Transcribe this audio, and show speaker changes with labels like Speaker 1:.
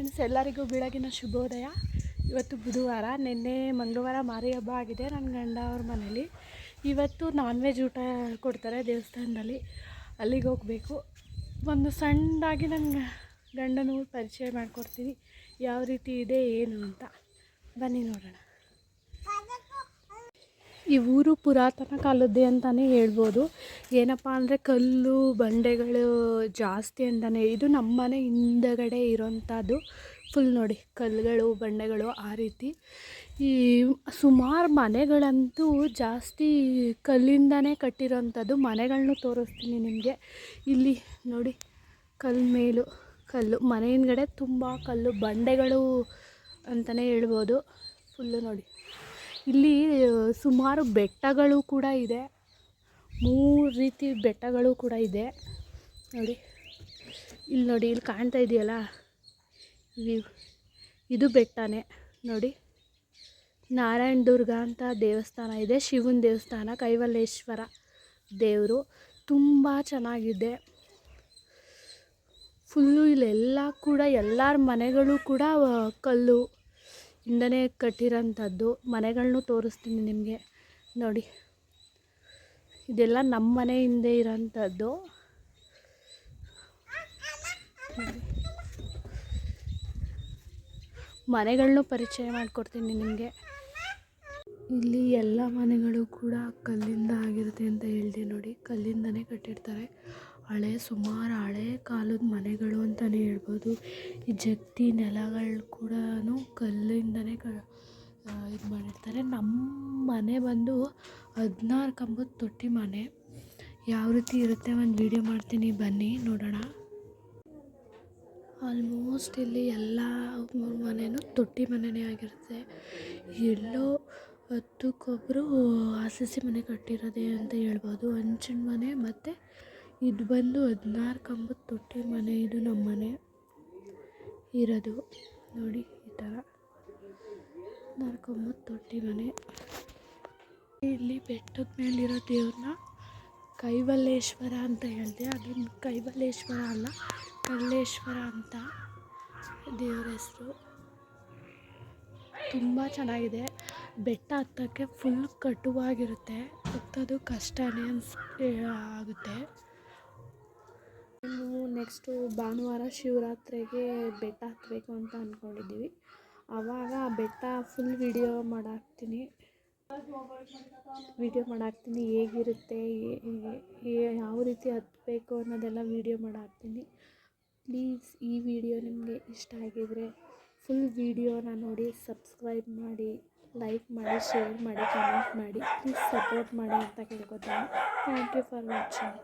Speaker 1: Friends, ಎಲ್ಲರಿಗೂ ಬೆಳಗಿನ ಶುಭೋದಯ. ಇವತ್ತು ಬುಧವಾರ, ನಿನ್ನೆ ಮಂಗಳವಾರ ಮಾರಿ ಹಬ್ಬ ಆಗಿದೆ ನನ್ನ ಗಂಡ ಅವ್ರ ಮನೇಲಿ. ಇವತ್ತು ನಾನ್ ವೆಜ್ ಊಟ ಕೊಡ್ತಾರೆ ದೇವಸ್ಥಾನದಲ್ಲಿ, ಅಲ್ಲಿಗೆ ಹೋಗಬೇಕು. ಒಂದು ಸಣ್ಣದಾಗಿ ನನ್ನ ಗಂಡನ ಪರಿಚಯ ಮಾಡಿಕೊಡ್ತೀನಿ, ಯಾವ ರೀತಿ ಇದೆ ಏನು ಅಂತ. ಬನ್ನಿ ನೋಡೋಣ. ಈ ಊರು ಪುರಾತನ ಕಾಲದ್ದೇ ಅಂತಲೇ ಹೇಳ್ಬೋದು. ಏನಪ್ಪ ಅಂದರೆ ಕಲ್ಲು ಬಂಡೆಗಳು ಜಾಸ್ತಿ ಅಂತಲೇ. ಇದು ನಮ್ಮ ಮನೆ ಹಿಂದಗಡೆ ಇರೋಂಥದ್ದು. ಫುಲ್ ನೋಡಿ, ಕಲ್ಲುಗಳು ಬಂಡೆಗಳು ಆ ರೀತಿ. ಈ ಸುಮಾರು ಮನೆಗಳಂತೂ ಜಾಸ್ತಿ ಕಲ್ಲಿಂದನೇ ಕಟ್ಟಿರೋಂಥದ್ದು. ಮನೆಗಳನ್ನೂ ತೋರಿಸ್ತೀನಿ ನಿಮಗೆ. ಇಲ್ಲಿ ನೋಡಿ, ಮೇಲು ಕಲ್ಲು, ಮನೆ ಹಿಂದ್ಗಡೆ ತುಂಬ ಕಲ್ಲು ಬಂಡೆಗಳು ಅಂತಲೇ ಹೇಳ್ಬೋದು. ಫುಲ್ಲು ನೋಡಿ, ಇಲ್ಲಿ ಸುಮಾರು ಬೆಟ್ಟಗಳು ಕೂಡ ಇದೆ. 3 ರೀತಿ ಬೆಟ್ಟಗಳು ಕೂಡ ಇದೆ ನೋಡಿ. ಇಲ್ಲಿ ನೋಡಿ, ಇಲ್ಲಿ ಕಾಣ್ತಾ ಇದೆಯಲ್ಲ, ಇದು ಬೆಟ್ಟನೇ ನೋಡಿ. ನಾರಾಯಣ ದುರ್ಗ ಅಂತ ದೇವಸ್ಥಾನ ಇದೆ, ಶಿವನ ದೇವಸ್ಥಾನ, ಕೈವಲ್ಲೇಶ್ವರ ದೇವರು. ತುಂಬ ಚೆನ್ನಾಗಿದೆ. ಫುಲ್ಲು ಇಲ್ಲೆಲ್ಲ ಕೂಡ ಎಲ್ಲರ ಮನೆಗಳು ಕೂಡ ಕಲ್ಲು ಇಂದನೇ ಕಟ್ಟಿರೋಂಥದ್ದು. ಮನೆಗಳನ್ನೂ ತೋರಿಸ್ತೀನಿ ನಿಮಗೆ ನೋಡಿ. ಇದೆಲ್ಲ ನಮ್ಮ ಮನೆ ಹಿಂದೆ ಇರೋಂಥದ್ದು. ಮನೆಗಳನ್ನೂ ಪರಿಚಯ ಮಾಡಿಕೊಡ್ತೀನಿ ನಿಮಗೆ. ಇಲ್ಲಿ ಎಲ್ಲ ಮನೆಗಳು ಕೂಡ ಕಲ್ಲಿಂದ ಆಗಿರುತ್ತೆ ಅಂತ ಹೇಳಿದೆ ನೋಡಿ. ಕಲ್ಲಿಂದನೇ ಕಟ್ಟಿರ್ತಾರೆ. ಸುಮಾರು ಹಳೆ ಕಾಲದ ಮನೆಗಳು ಅಂತಲೇ ಹೇಳ್ಬೋದು. ಈ ಜಗತಿ ನೆಲಗಳು ಕೂಡ ಕಲ್ಲಿಂದನೇ ಇದು ಮಾಡಿರ್ತಾರೆ. ನಮ್ಮ ಮನೆ ಬಂದು 16 ಕಂಬದ ತೊಟ್ಟಿ ಮನೆ. ಯಾವ ರೀತಿ ಇರುತ್ತೆ ಒಂದು ವಿಡಿಯೋ ಮಾಡ್ತೀನಿ, ಬನ್ನಿ ನೋಡೋಣ. ಆಲ್ಮೋಸ್ಟ್ ಇಲ್ಲಿ ಎಲ್ಲ ಮನೆಯೂ ತೊಟ್ಟಿ ಮನೆಯೇ ಆಗಿರುತ್ತೆ. ಎಲ್ಲೋ 10ಕ್ಕೊಬ್ಬರು ಆರ್ಸಿಸಿ ಮನೆ ಕಟ್ಟಿರೋದೆ ಅಂತ ಹೇಳ್ಬೋದು. ಹಂಚಿನ ಮನೆ. ಮತ್ತು ಇದು ಬಂದು 16 ಕಂಬದ ತೊಟ್ಟಿ ಮನೆ. ಇದು ನಮ್ಮ ಮನೆ ಇರೋದು ನೋಡಿ. ಈ ಥರ 16 ಕಂಬದ ತೊಟ್ಟಿ ಮನೆ. ಇಲ್ಲಿ ಬೆಟ್ಟದ ಮೇಲಿರೋ ದೇವ್ರನ್ನ ಕೈವಲ್ಲೇಶ್ವರ ಅಂತ ಹೇಳಿದೆ. ಅದು ಕೈವಲ್ಲೇಶ್ವರ ಅಲ್ಲ, ಕಲ್ಲೇಶ್ವರ ಅಂತ ದೇವ್ರ ಹೆಸರು. ತುಂಬ ಚೆನ್ನಾಗಿದೆ. ಬೆಟ್ಟ ಹತ್ತೋಕ್ಕೆ ಫುಲ್ ಕಟುವಾಗಿರುತ್ತೆ, ಹತ್ತೋದು ಕಷ್ಟನೇ ಆಗುತ್ತೆ. ನಾವು ನೆಕ್ಸ್ಟು ಭಾನುವಾರ ಶಿವರಾತ್ರಿಗೆ ಬೆಟ್ಟ ಹತ್ತಬೇಕು ಅಂತ ಅಂದ್ಕೊಂಡಿದ್ದೀವಿ. ಆವಾಗ ಬೆಟ್ಟ ಫುಲ್ ವಿಡಿಯೋ ಮಾಡಾಕ್ತೀನಿ. ಹೇಗಿರುತ್ತೆ, ಯಾವ ರೀತಿ ಹತ್ತಬೇಕು ಅನ್ನೋದೆಲ್ಲ ವಿಡಿಯೋ ಮಾಡಾಕ್ತೀನಿ. ಪ್ಲೀಸ್ ಈ ವಿಡಿಯೋ ನಿಮಗೆ ಇಷ್ಟ ಆಗಿದರೆ ಫುಲ್ ವಿಡಿಯೋನ ನೋಡಿ, ಸಬ್ಸ್ಕ್ರೈಬ್ ಮಾಡಿ, ಲೈಕ್ ಮಾಡಿ, ಶೇರ್ ಮಾಡಿ, ಕಮೆಂಟ್ ಮಾಡಿ. ಪ್ಲೀಸ್ ಸಪೋರ್ಟ್ ಮಾಡಿ ಅಂತ ಕೇಳ್ಕೊತೀನಿ. Thank you for watching.